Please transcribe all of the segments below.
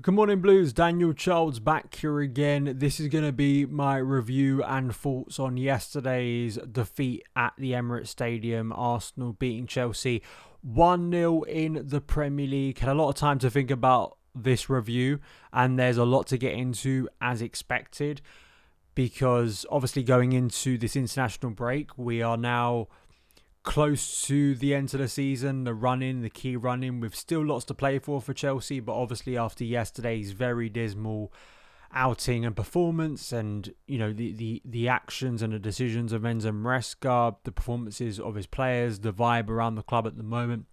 Good morning, Blues. Daniel Childs back here again. This is going to be my review and thoughts on yesterday's defeat at the Emirates Stadium. Arsenal beating Chelsea 1-0 in the Premier League. Had a lot of time to think about this review, and there's a lot to get into as expected, because obviously going into this international break, we are now close to the end of the season, the key run-in, with still lots to play for Chelsea, but obviously after yesterday's very dismal outing and performance, and the actions and the decisions of Enzo Maresca, the performances of his players, the vibe around the club at the moment,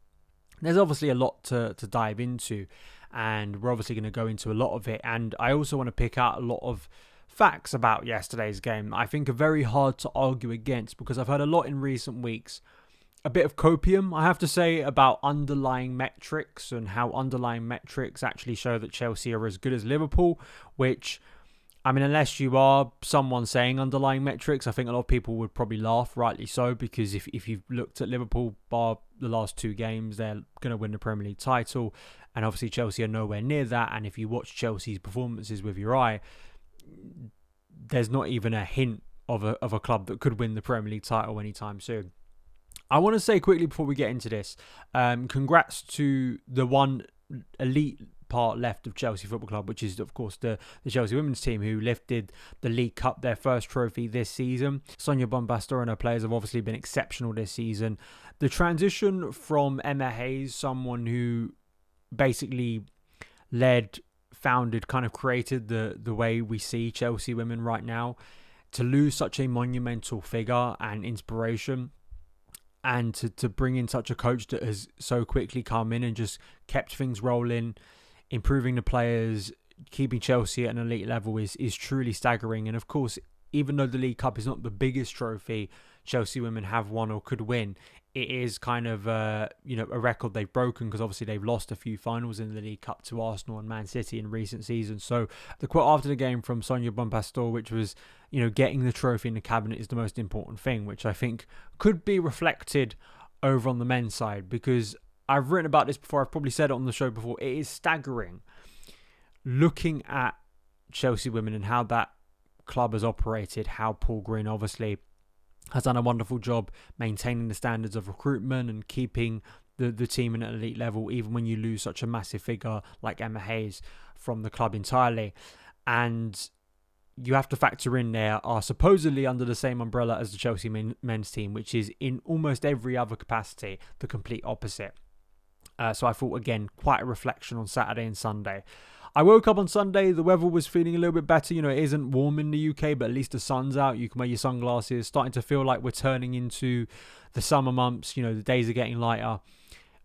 there's obviously a lot to dive into, and we're obviously going to go into a lot of it. And I also want to pick out a lot of facts about yesterday's game I think are very hard to argue against, because I've heard a lot in recent weeks, a bit of copium, I have to say, about underlying metrics and how underlying metrics actually show that Chelsea are as good as Liverpool, which, I mean, unless you are someone saying underlying metrics, I think a lot of people would probably laugh, rightly so, because if you've looked at Liverpool, bar the last two games, they're going to win the Premier League title, and obviously Chelsea are nowhere near that. And if you watch Chelsea's performances with your eye, there's not even a hint of a club that could win the Premier League title anytime soon. I want to say quickly before we get into this, congrats to the one elite part left of Chelsea Football Club, which is, of course, the Chelsea women's team, who lifted the League Cup, their first trophy this season. Sonia Bombastor and her players have obviously been exceptional this season. The transition from Emma Hayes, someone who basically founded, kind of created the way we see Chelsea women right now, to lose such a monumental figure and inspiration, and to bring in such a coach that has so quickly come in and just kept things rolling, improving the players, keeping Chelsea at an elite level is truly staggering. And of course, even though the League Cup is not the biggest trophy Chelsea women have won or could win, it is kind of a record they've broken, because obviously they've lost a few finals in the League Cup to Arsenal and Man City in recent seasons. So the quote after the game from Sonia Bompastor, which was, getting the trophy in the cabinet is the most important thing, which I think could be reflected over on the men's side, because I've written about this before, I've probably said it on the show before. It is staggering looking at Chelsea women and how that club has operated, how Paul Green obviously has done a wonderful job maintaining the standards of recruitment and keeping the team at an elite level, even when you lose such a massive figure like Emma Hayes from the club entirely. And you have to factor in there are supposedly under the same umbrella as the Chelsea men's team, which is in almost every other capacity the complete opposite. So I thought, again, quite a reflection on Saturday and Sunday. I woke up on Sunday, the weather was feeling a little bit better. It isn't warm in the UK, but at least the sun's out. You can wear your sunglasses. Starting to feel like we're turning into the summer months. The days are getting lighter.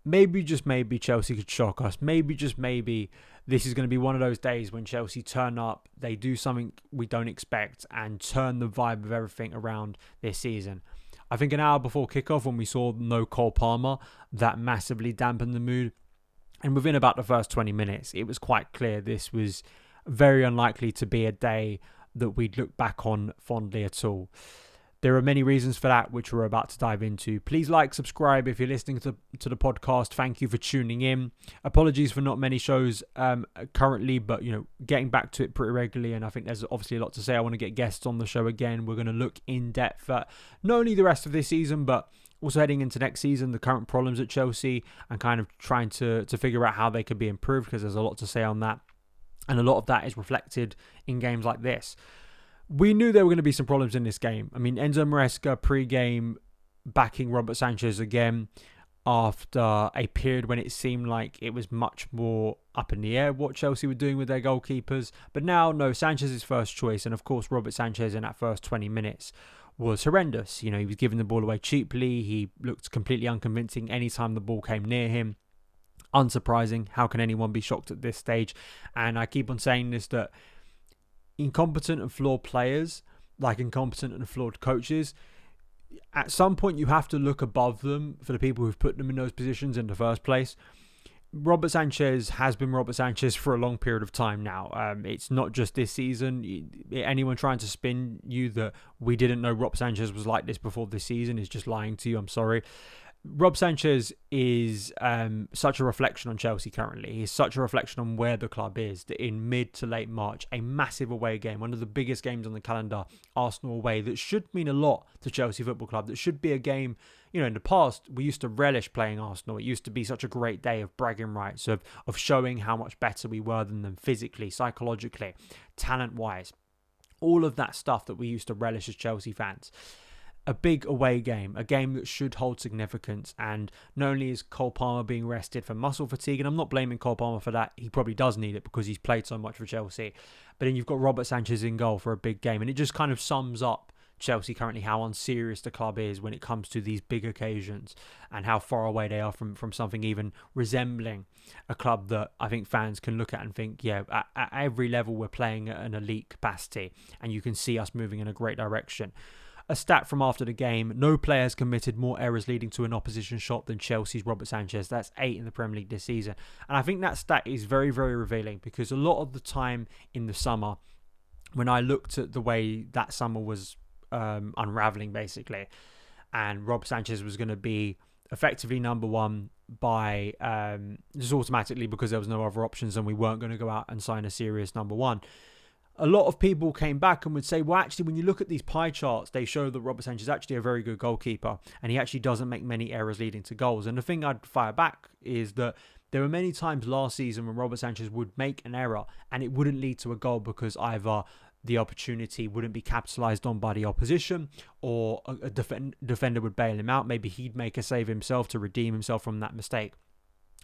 Maybe, just maybe, Chelsea could shock us. Maybe, just maybe, this is going to be one of those days when Chelsea turn up, they do something we don't expect, and turn the vibe of everything around this season. I think an hour before kickoff, when we saw no Cole Palmer, that massively dampened the mood. And within about the first 20 minutes, it was quite clear this was very unlikely to be a day that we'd look back on fondly at all. There are many reasons for that, which we're about to dive into. Please like, subscribe if you're listening to the podcast. Thank you for tuning in. Apologies for not many shows currently, but getting back to it pretty regularly, and I think there's obviously a lot to say. I want to get guests on the show again. We're going to look in depth at not only the rest of this season, but also heading into next season, the current problems at Chelsea, and kind of trying to figure out how they could be improved, because there's a lot to say on that. And a lot of that is reflected in games like this. We knew there were going to be some problems in this game. I mean, Enzo Maresca pre-game backing Robert Sanchez again after a period when it seemed like it was much more up in the air what Chelsea were doing with their goalkeepers. But now, no, Sanchez's first choice. And of course, Robert Sanchez in that first 20 minutes was horrendous. He was giving the ball away cheaply. He looked completely unconvincing anytime the ball came near him. Unsurprising. How can anyone be shocked at this stage? And I keep on saying this, that incompetent and flawed players, like incompetent and flawed coaches, at some point you have to look above them for the people who've put them in those positions in the first place. Robert Sanchez has been Robert Sanchez for a long period of time now. It's not just this season. Anyone trying to spin you that we didn't know Robert Sanchez was like this before this season is just lying to you. I'm sorry. Rob Sanchez is such a reflection on Chelsea currently. He's such a reflection on where the club is. That in mid to late March, a massive away game, one of the biggest games on the calendar, Arsenal away, that should mean a lot to Chelsea Football Club. That should be a game, in the past, we used to relish playing Arsenal. It used to be such a great day of bragging rights, of showing how much better we were than them physically, psychologically, talent-wise. All of that stuff that we used to relish as Chelsea fans. A big away game, a game that should hold significance. And not only is Cole Palmer being rested for muscle fatigue, and I'm not blaming Cole Palmer for that, he probably does need it because he's played so much for Chelsea. But then you've got Robert Sanchez in goal for a big game, and it just kind of sums up Chelsea currently, how unserious the club is when it comes to these big occasions, and how far away they are from something even resembling a club that I think fans can look at and think, yeah, at every level we're playing at an elite capacity, and you can see us moving in a great direction. A stat from after the game, no player has committed more errors leading to an opposition shot than Chelsea's Robert Sanchez. That's 8 in the Premier League this season. And I think that stat is very, very revealing, because a lot of the time in the summer, when I looked at the way that summer was unravelling, basically, and Rob Sanchez was going to be effectively number one by just automatically because there was no other options and we weren't going to go out and sign a serious number one. A lot of people came back and would say, well, actually, when you look at these pie charts, they show that Robert Sanchez is actually a very good goalkeeper and he actually doesn't make many errors leading to goals. And the thing I'd fire back is that there were many times last season when Robert Sanchez would make an error and it wouldn't lead to a goal because either the opportunity wouldn't be capitalised on by the opposition, or a defender would bail him out. Maybe he'd make a save himself to redeem himself from that mistake.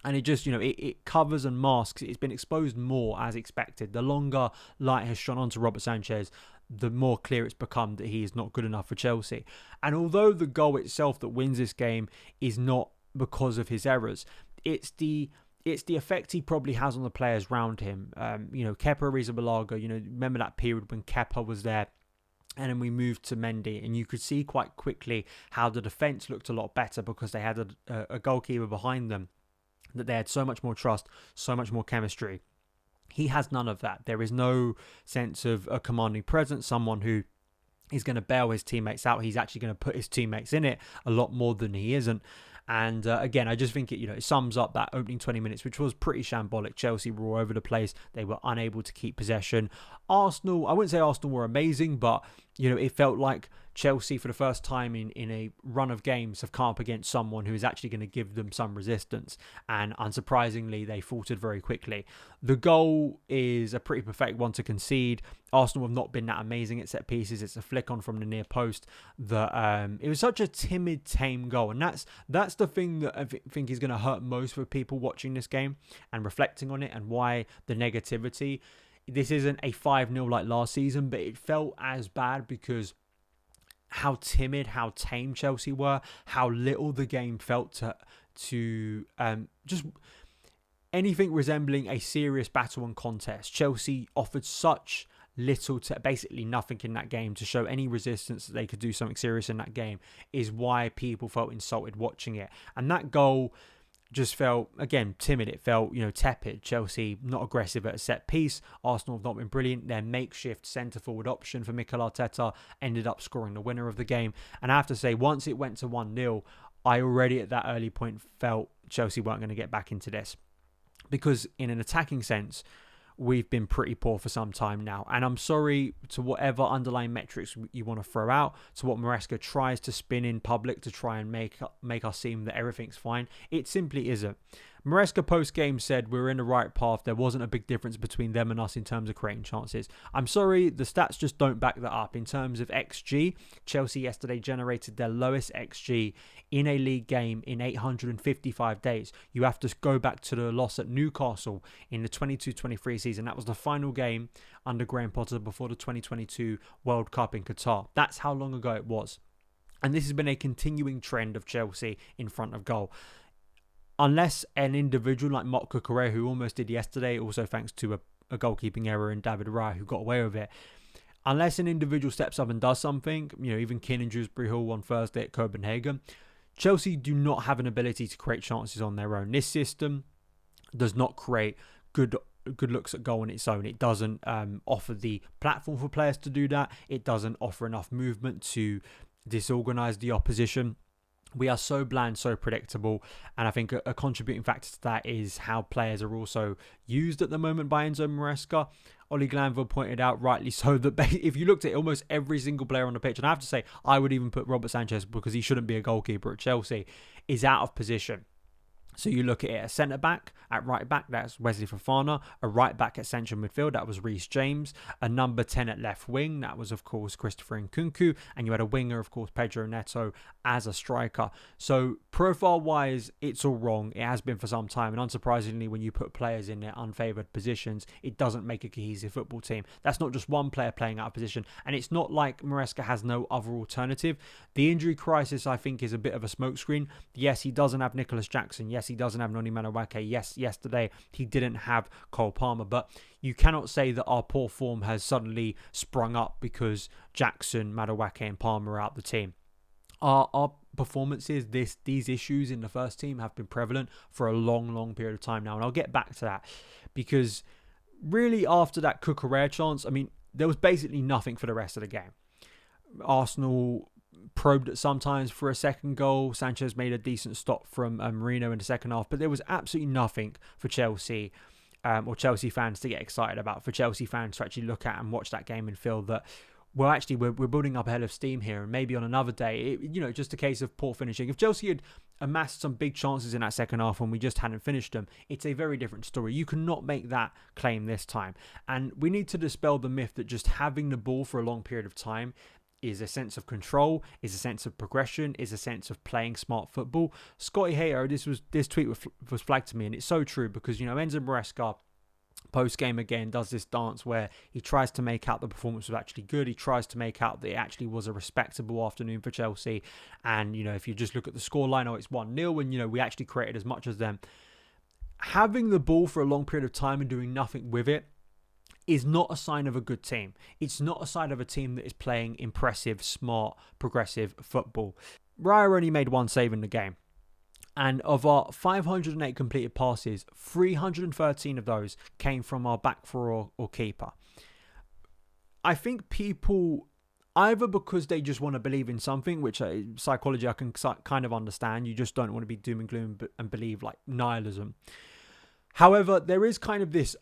And it just, it covers and masks. It's been exposed more as expected. The longer light has shone onto Robert Sanchez, the more clear it's become that he is not good enough for Chelsea. And although the goal itself that wins this game is not because of his errors, it's the effect he probably has on the players around him. Kepa Arrizabalaga, remember that period when Kepa was there, and then we moved to Mendy, and you could see quite quickly how the defence looked a lot better because they had a goalkeeper behind them that they had so much more trust, so much more chemistry. He has none of that. There is no sense of a commanding presence, someone who is going to bail his teammates out. He's actually going to put his teammates in it a lot more than he isn't. And again, I just think it sums up that opening 20 minutes, which was pretty shambolic. Chelsea were all over the place. They were unable to keep possession. Arsenal, I wouldn't say Arsenal were amazing, but it felt like Chelsea, for the first time in a run of games, have come up against someone who is actually going to give them some resistance. And unsurprisingly, they faltered very quickly. The goal is a pretty pathetic one to concede. Arsenal have not been that amazing at set pieces. It's a flick on from the near post. It was such a timid, tame goal. And that's the thing that I think is going to hurt most for people watching this game and reflecting on it, and why the negativity. This isn't a 5-0 like last season, but it felt as bad because how timid, how tame Chelsea were, how little the game felt to just anything resembling a serious battle and contest. Chelsea offered such little to basically nothing in that game to show any resistance that they could do something serious in that game, is why people felt insulted watching it. And that goal just felt, again, timid. It felt, tepid. Chelsea not aggressive at a set piece. Arsenal have not been brilliant. Their makeshift centre-forward option for Mikel Arteta ended up scoring the winner of the game. And I have to say, once it went to 1-0, I already at that early point felt Chelsea weren't going to get back into this. Because in an attacking sense, we've been pretty poor for some time now. And I'm sorry to whatever underlying metrics you want to throw out, to what Maresca tries to spin in public to try and make us seem that everything's fine. It simply isn't. Maresca post-game said we're in the right path. There wasn't a big difference between them and us in terms of creating chances. I'm sorry, the stats just don't back that up. In terms of XG, Chelsea yesterday generated their lowest XG in a league game in 855 days. You have to go back to the loss at Newcastle in the 22-23 season. That was the final game under Graham Potter before the 2022 World Cup in Qatar. That's how long ago it was. And this has been a continuing trend of Chelsea in front of goal. Unless an individual like Motka Correa, who almost did yesterday, also thanks to a goalkeeping error in David Raya, who got away with it. Unless an individual steps up and does something, even Keane and Dewsbury Hall on Thursday at Copenhagen, Chelsea do not have an ability to create chances on their own. This system does not create good looks at goal on its own. It doesn't offer the platform for players to do that. It doesn't offer enough movement to disorganise the opposition. We are so bland, so predictable, and I think a contributing factor to that is how players are also used at the moment by Enzo Maresca. Ollie Glanville pointed out, rightly so, that if you looked at almost every single player on the pitch, and I have to say, I would even put Robert Sanchez, because he shouldn't be a goalkeeper at Chelsea, is out of position. So you look at it at centre-back, at right-back, that's Wesley Fofana. A right-back at central midfield, that was Reece James. A number 10 at left wing, that was, of course, Christopher Nkunku. And you had a winger, of course, Pedro Neto, as a striker. So profile-wise, it's all wrong. It has been for some time. And unsurprisingly, when you put players in their unfavoured positions, it doesn't make a cohesive football team. That's not just one player playing out of position. And it's not like Maresca has no other alternative. The injury crisis, I think, is a bit of a smokescreen. Yes, he doesn't have Nicholas Jackson. Yes, he doesn't have Noni Madueke. Yes, yesterday he didn't have Cole Palmer. But you cannot say that our poor form has suddenly sprung up because Jackson, Madueke and Palmer are out the team. Our performances, these issues in the first team have been prevalent for a long period of time now. And I'll get back to that, because really after that Cucurella chance, I mean, there was basically nothing for the rest of the game. Arsenal probed it sometimes for a second goal. Sanchez made a decent stop from Marino in the second half, but there was absolutely nothing for Chelsea or Chelsea fans to get excited about, for Chelsea fans to actually look at and watch that game and feel that, well, actually, we're building up a hell of steam here, and maybe on another day, just a case of poor finishing. If Chelsea had amassed some big chances in that second half and we just hadn't finished them, it's a very different story. You cannot make that claim this time. And we need to dispel the myth that just having the ball for a long period of time is a sense of control, is a sense of progression, is a sense of playing smart football. Scotty Hayer, this tweet was flagged to me, and it's so true, because, Enzo Maresca, post-game again, does this dance where he tries to make out the performance was actually good. He tries to make out that it actually was a respectable afternoon for Chelsea. And, if you just look at the scoreline, it's 1-0, and, we actually created as much as them. Having the ball for a long period of time and doing nothing with it is not a sign of a good team. It's not a sign of a team that is playing impressive, smart, progressive football. Raya only made one save in the game. And of our 508 completed passes, 313 of those came from our back four or keeper. I think people, either because they just want to believe in something, which psychology I can kind of understand, you just don't want to be doom and gloom and believe like nihilism. However, there is kind of this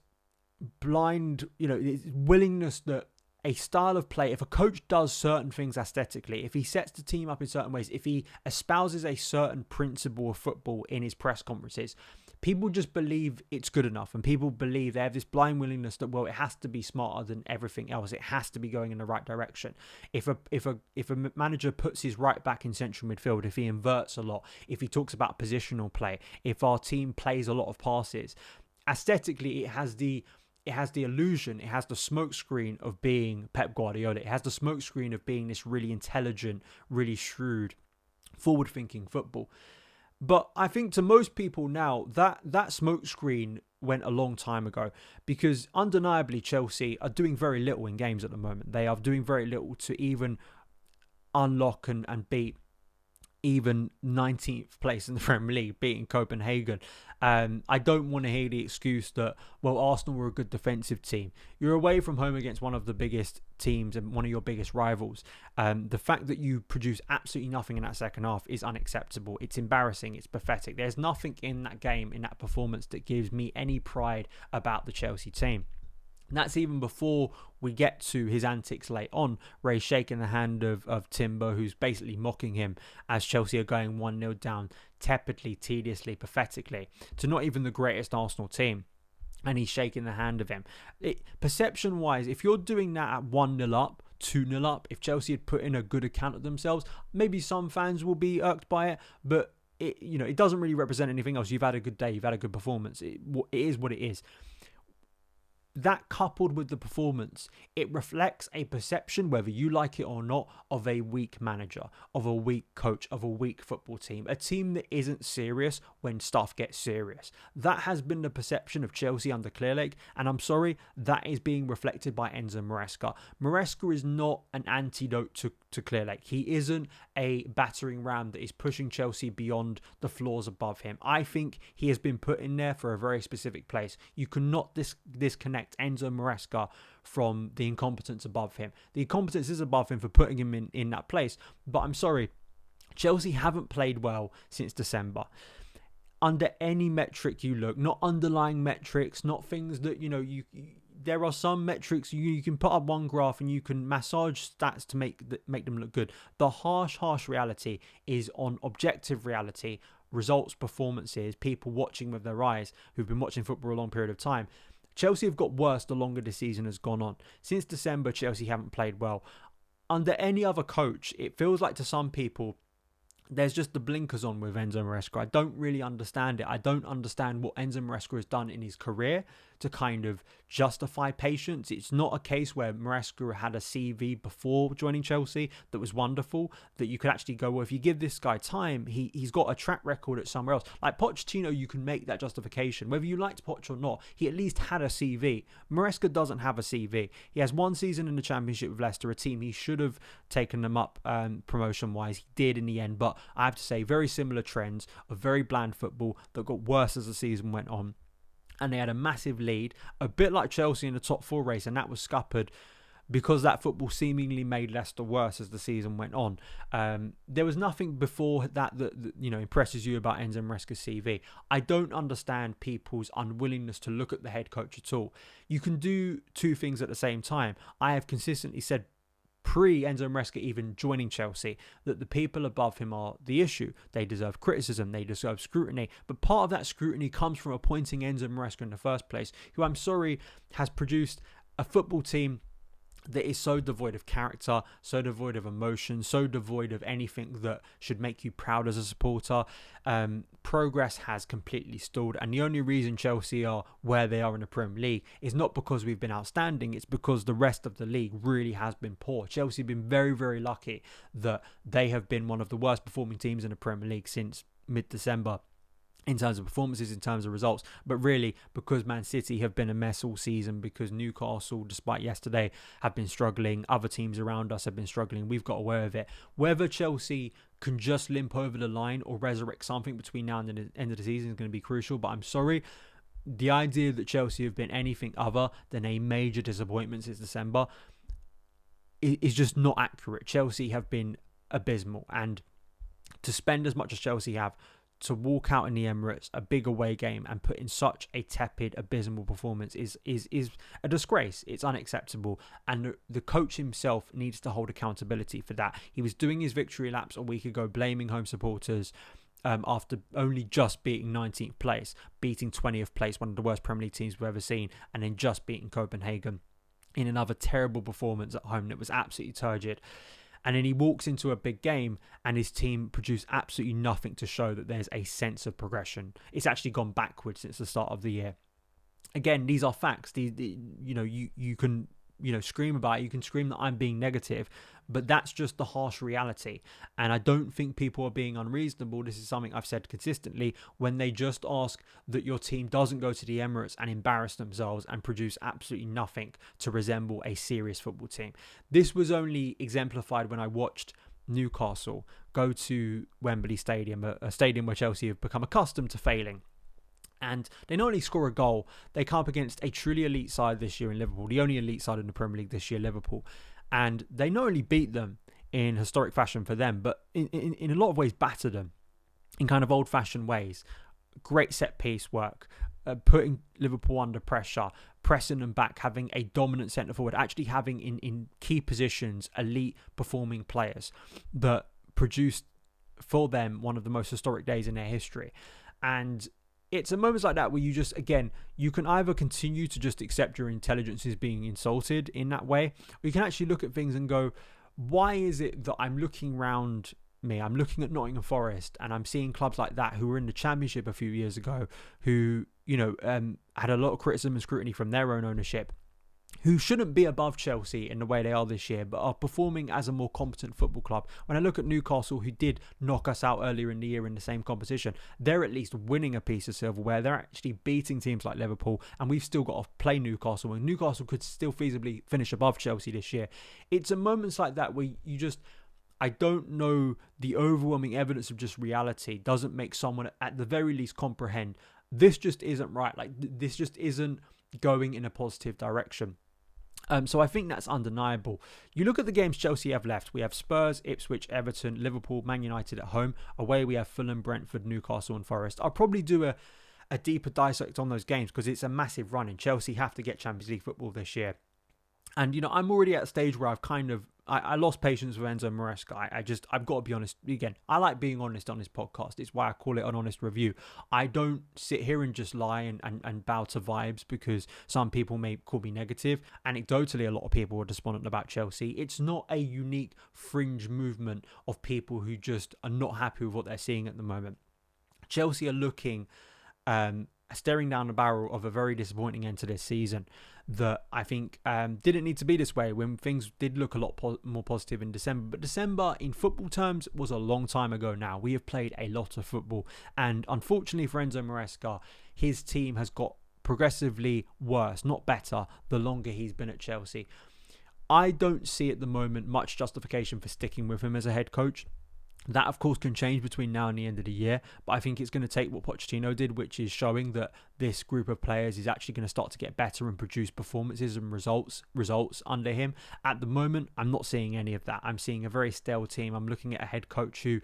blind, willingness that a style of play, if a coach does certain things aesthetically, if he sets the team up in certain ways, if he espouses a certain principle of football in his press conferences, people just believe it's good enough, and people believe they have this blind willingness that, well, it has to be smarter than everything else. It has to be going in the right direction. If a manager puts his right back in central midfield, if he inverts a lot, if he talks about positional play, if our team plays a lot of passes, aesthetically it has the illusion, it has the smokescreen of being Pep Guardiola. It has the smokescreen of being this really intelligent, really shrewd, forward-thinking football. But I think to most people now, that smokescreen went a long time ago, because undeniably Chelsea are doing very little in games at the moment. They are doing very little to even unlock and beat even 19th place in the Premier League, beating Copenhagen. I don't want to hear the excuse that, well, Arsenal were a good defensive team. You're away from home against one of the biggest teams and one of your biggest rivals. The fact that you produce absolutely nothing in that second half is unacceptable. It's embarrassing. It's pathetic. There's nothing in that game, in that performance, that gives me any pride about the Chelsea team. And that's even before we get to his antics late on, where he's shaking the hand of Timber, who's basically mocking him as Chelsea are going 1-0 down, tepidly, tediously, pathetically, to not even the greatest Arsenal team. And he's shaking the hand of him. Perception-wise, if you're doing that at 1-0 up, 2-0 up, if Chelsea had put in a good account of themselves, maybe some fans will be irked by it, but it doesn't really represent anything else. You've had a good day, you've had a good performance. It is what it is. That, coupled with the performance, it reflects a perception, whether you like it or not, of a weak manager, of a weak coach, of a weak football team, a team that isn't serious when stuff gets serious. That has been the perception of Chelsea under Clearlake, and I'm sorry, that is being reflected by Enzo Maresca. Maresca is not an antidote to Clearlake. He isn't a battering ram that is pushing Chelsea beyond the floors above him. I think he has been put in there for a very specific place. You cannot disconnect Enzo Maresca from the incompetence above him. The incompetence is above him for putting him in that place, but I'm sorry, Chelsea haven't played well since December. Under any metric you look, not underlying metrics, not things that, there are some metrics you can put up one graph and you can massage stats to make them look good. The harsh reality is on objective reality, results, performances, people watching with their eyes who've been watching football a long period of time. Chelsea have got worse the longer the season has gone on. Since December, Chelsea haven't played well. Under any other coach, it feels like to some people, there's just the blinkers on with Enzo Maresca. I don't really understand it. I don't understand what Enzo Maresca has done in his career to kind of justify patience. It's not a case where Maresca had a CV before joining Chelsea that was wonderful, that you could actually go, well, if you give this guy time, he's got a track record at somewhere else. Like Pochettino, you can make that justification. Whether you liked Poch or not, he at least had a CV. Maresca doesn't have a CV. He has one season in the Championship with Leicester, a team he should have taken them up promotion-wise. He did in the end, but I have to say, very similar trends of very bland football that got worse as the season went on. And they had a massive lead, a bit like Chelsea in the top 4 race, and that was scuppered because that football seemingly made Leicester worse as the season went on. There was nothing before that impresses you about Enzo Maresca's CV. I don't understand people's unwillingness to look at the head coach at all. You can do two things at the same time. I have consistently said pre-Enzo Maresca even joining Chelsea that the people above him are the issue. They deserve criticism, they deserve scrutiny, but part of that scrutiny comes from appointing Enzo Maresca in the first place, who I'm sorry has produced a football team that is so devoid of character, so devoid of emotion, so devoid of anything that should make you proud as a supporter. Progress has completely stalled, and the only reason Chelsea are where they are in the Premier League is not because we've been outstanding, it's because the rest of the league really has been poor. Chelsea have been very, very lucky that they have been one of the worst performing teams in the Premier League since mid-December, in terms of performances, in terms of results, but really because Man City have been a mess all season, because Newcastle, despite yesterday, have been struggling, other teams around us have been struggling, we've got away with it. Whether Chelsea can just limp over the line or resurrect something between now and the end of the season is going to be crucial, but I'm sorry, the idea that Chelsea have been anything other than a major disappointment since December is just not accurate. Chelsea have been abysmal, and to spend as much as Chelsea have, to walk out in the Emirates, a big away game, and put in such a tepid, abysmal performance is a disgrace. It's unacceptable, and the coach himself needs to hold accountability for that. He was doing his victory laps a week ago, blaming home supporters after only just beating 19th place, beating 20th place, one of the worst Premier League teams we've ever seen, and then just beating Copenhagen in another terrible performance at home that was absolutely turgid. And then he walks into a big game and his team produce absolutely nothing to show that there's a sense of progression. It's actually gone backwards since the start of the year. Again, these are facts. You can scream about it. You can scream that I'm being negative, but that's just the harsh reality. And I don't think people are being unreasonable. This is something I've said consistently when they just ask that your team doesn't go to the Emirates and embarrass themselves and produce absolutely nothing to resemble a serious football team. This was only exemplified when I watched Newcastle go to Wembley Stadium, a stadium where Chelsea have become accustomed to failing. And they not only score a goal, they come up against a truly elite side this year in Liverpool, the only elite side in the Premier League this year, Liverpool. And they not only beat them in historic fashion for them, but in a lot of ways battered them in kind of old-fashioned ways. Great set-piece work, putting Liverpool under pressure, pressing them back, having a dominant centre-forward, actually having in key positions elite performing players that produced for them one of the most historic days in their history. And it's at moments like that where you just, again, you can either continue to just accept your intelligence is being insulted in that way, or you can actually look at things and go, why is it that I'm looking around me, I'm looking at Nottingham Forest, and I'm seeing clubs like that who were in the Championship a few years ago, who, had a lot of criticism and scrutiny from their own ownership, who shouldn't be above Chelsea in the way they are this year, but are performing as a more competent football club. When I look at Newcastle, who did knock us out earlier in the year in the same competition, they're at least winning a piece of silverware. They're actually beating teams like Liverpool, and we've still got to play Newcastle, and Newcastle could still feasibly finish above Chelsea this year. It's at moments like that where you just, I don't know, the overwhelming evidence of just reality doesn't make someone at the very least comprehend this just isn't right. Like, this just isn't going in a positive direction. So I think that's undeniable. You look at the games Chelsea have left. We have Spurs, Ipswich, Everton, Liverpool, Man United at home. Away we have Fulham, Brentford, Newcastle and Forest. I'll probably do a deeper dissect on those games because it's a massive run and Chelsea have to get Champions League football this year. And, I'm already at a stage where I've kind of, I lost patience with Enzo Maresca. I've got to be honest. Again, I like being honest on this podcast. It's why I call it an honest review. I don't sit here and just lie and bow to vibes because some people may call me negative. Anecdotally, a lot of people are despondent about Chelsea. It's not a unique fringe movement of people who just are not happy with what they're seeing at the moment. Chelsea are looking, staring down the barrel of a very disappointing end to this season that I think didn't need to be this way when things did look a lot more positive in December. But December, in football terms, was a long time ago now. We have played a lot of football. And unfortunately for Enzo Maresca, his team has got progressively worse, not better, the longer he's been at Chelsea. I don't see at the moment much justification for sticking with him as a head coach. That, of course, can change between now and the end of the year, but I think it's going to take what Pochettino did, which is showing that this group of players is actually going to start to get better and produce performances and results under him. At the moment, I'm not seeing any of that. I'm seeing a very stale team. I'm looking at a head coach who,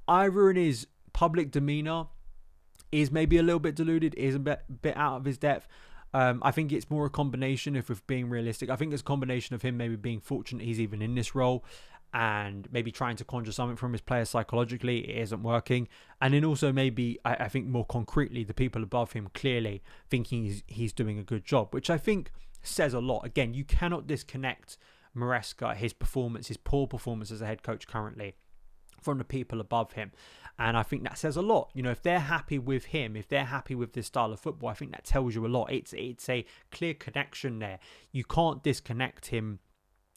either in his public demeanour, is maybe a little bit deluded, is a bit out of his depth. I think it's more a combination, if we're being realistic. I think it's a combination of him maybe being fortunate he's even in this role, and maybe trying to conjure something from his players psychologically. It isn't working. And then also maybe, I think more concretely, the people above him clearly thinking he's doing a good job, which I think says a lot. Again, you cannot disconnect Maresca, his performance, his poor performance as a head coach currently, from the people above him. And I think that says a lot. If they're happy with him, if they're happy with this style of football, I think that tells you a lot. It's a clear connection there. You can't disconnect him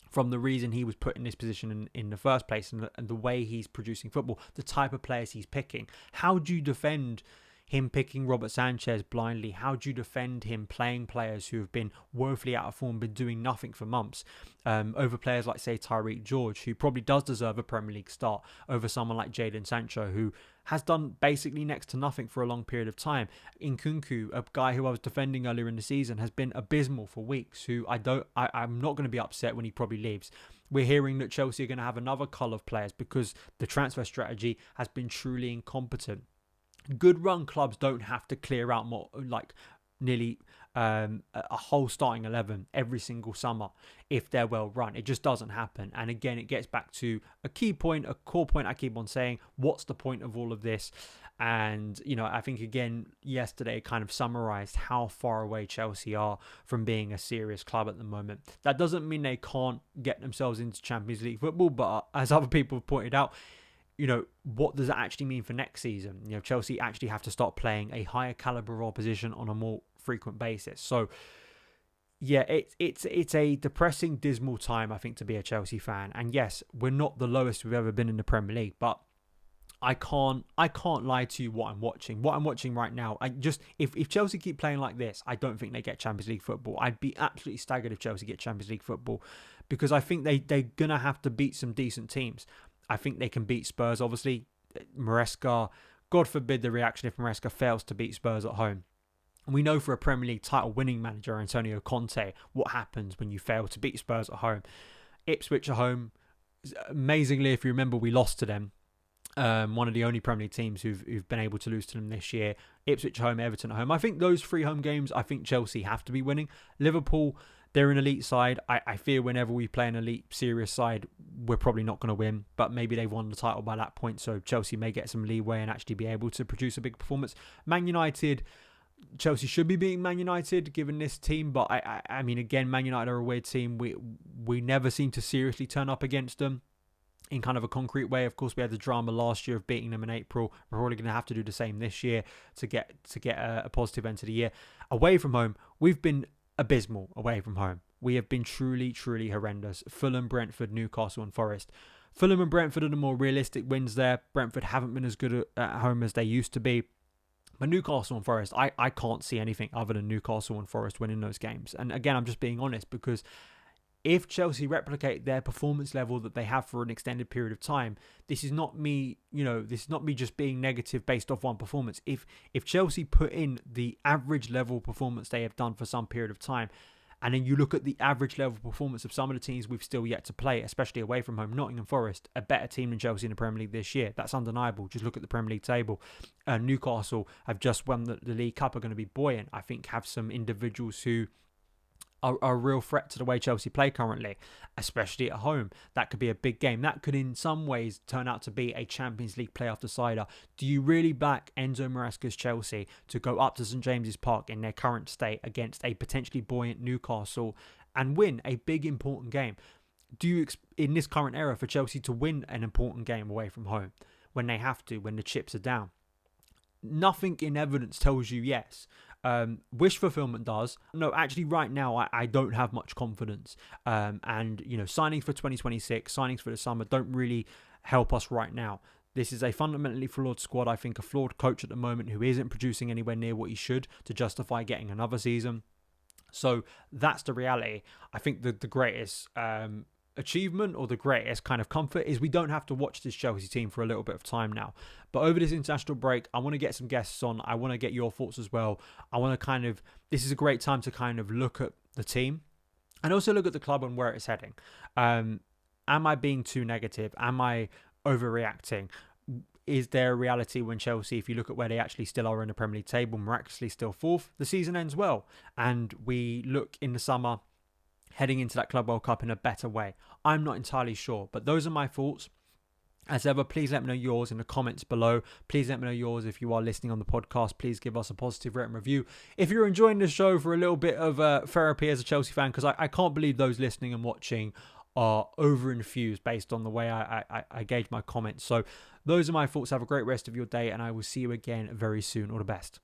from the reason he was put in this position in the first place, and the way he's producing football, the type of players he's picking. How do you defend him picking Robert Sanchez blindly? How do you defend him playing players who have been woefully out of form, been doing nothing for months, over players like, say, Tyreek George, who probably does deserve a Premier League start, over someone like Jadon Sancho, who has done basically next to nothing for a long period of time. Nkunku, a guy who I was defending earlier in the season, has been abysmal for weeks, who I'm not going to be upset when he probably leaves. We're hearing that Chelsea are going to have another cull of players because the transfer strategy has been truly incompetent. Good run clubs don't have to clear out more, like nearly a whole starting 11 every single summer if they're well run. It just doesn't happen. And again, it gets back to a key point, a core point I keep on saying. What's the point of all of this? And, I think, again, yesterday kind of summarised how far away Chelsea are from being a serious club at the moment. That doesn't mean they can't get themselves into Champions League football, but as other people have pointed out, what does that actually mean for next season? Chelsea actually have to start playing a higher caliber of opposition on a more frequent basis. So, yeah, it's a depressing, dismal time, I think, to be a Chelsea fan. And yes, we're not the lowest we've ever been in the Premier League, but I can't lie to you what I'm watching. What I'm watching right now, if Chelsea keep playing like this, I don't think they get Champions League football. I'd be absolutely staggered if Chelsea get Champions League football, because I think they're going to have to beat some decent teams. I think they can beat Spurs, obviously. Maresca, God forbid the reaction if Maresca fails to beat Spurs at home. We know for a Premier League title winning manager, Antonio Conte, what happens when you fail to beat Spurs at home. Ipswich at home, amazingly, if you remember, we lost to them. One of the only Premier League teams who've been able to lose to them this year. Ipswich at home, Everton at home. I think those 3 home games, I think Chelsea have to be winning. Liverpool, they're an elite side. I fear whenever we play an elite, serious side, we're probably not going to win. But maybe they've won the title by that point, so Chelsea may get some leeway and actually be able to produce a big performance. Man United, Chelsea should be beating Man United given this team. But I mean, again, Man United are a weird team. We never seem to seriously turn up against them in kind of a concrete way. Of course, we had the drama last year of beating them in April. We're probably going to have to do the same this year to get a positive end to the year. Away from home, we've been abysmal away from home. We have been truly, truly horrendous. Fulham, Brentford, Newcastle and Forest. Fulham and Brentford are the more realistic wins there. Brentford haven't been as good at home as they used to be. But Newcastle and Forest, I can't see anything other than Newcastle and Forest winning those games. And again, I'm just being honest, because if Chelsea replicate their performance level that they have for an extended period of time, this is not me, this is not me just being negative based off one performance. If Chelsea put in the average level performance they have done for some period of time, And then you look at the average level performance of some of the teams we've still yet to play, especially away from home. Nottingham Forest, a better team than Chelsea in the Premier League this year. That's undeniable. Just look at the Premier League table. Newcastle have just won the League Cup, are going to be buoyant. I think have some individuals who are a real threat to the way Chelsea play currently, especially at home. That could be a big game. That could in some ways turn out to be a Champions League playoff decider. Do you really back Enzo Maresca's Chelsea to go up to St James's Park in their current state against a potentially buoyant Newcastle and win a big important game? Do you, in this current era, for Chelsea to win an important game away from home when they have to, when the chips are down? Nothing in evidence tells you yes. Wish fulfillment does. No, actually right now I don't have much confidence. And signings for 2026, signings for the summer don't really help us right now. This is a fundamentally flawed squad. I think a flawed coach at the moment who isn't producing anywhere near what he should to justify getting another season. So that's the reality. I think the greatest achievement or the greatest kind of comfort is we don't have to watch this Chelsea team for a little bit of time now. But over this international break, I want to get some guests on. I want to get your thoughts as well. I want to this is a great time to kind of look at the team and also look at the club and where it's heading. Am I being too negative? Am I overreacting? Is there a reality when Chelsea, if you look at where they actually still are in the Premier League table, miraculously still fourth, the season ends well and we look in the summer heading into that Club World Cup in a better way? I'm not entirely sure, but those are my thoughts. As ever, please let me know yours in the comments below. Please let me know yours if you are listening on the podcast. Please give us a positive rating review. If you're enjoying the show for a little bit of therapy as a Chelsea fan, because I can't believe those listening and watching are over-infused based on the way I gauge my comments. So those are my thoughts. Have a great rest of your day, and I will see you again very soon. All the best.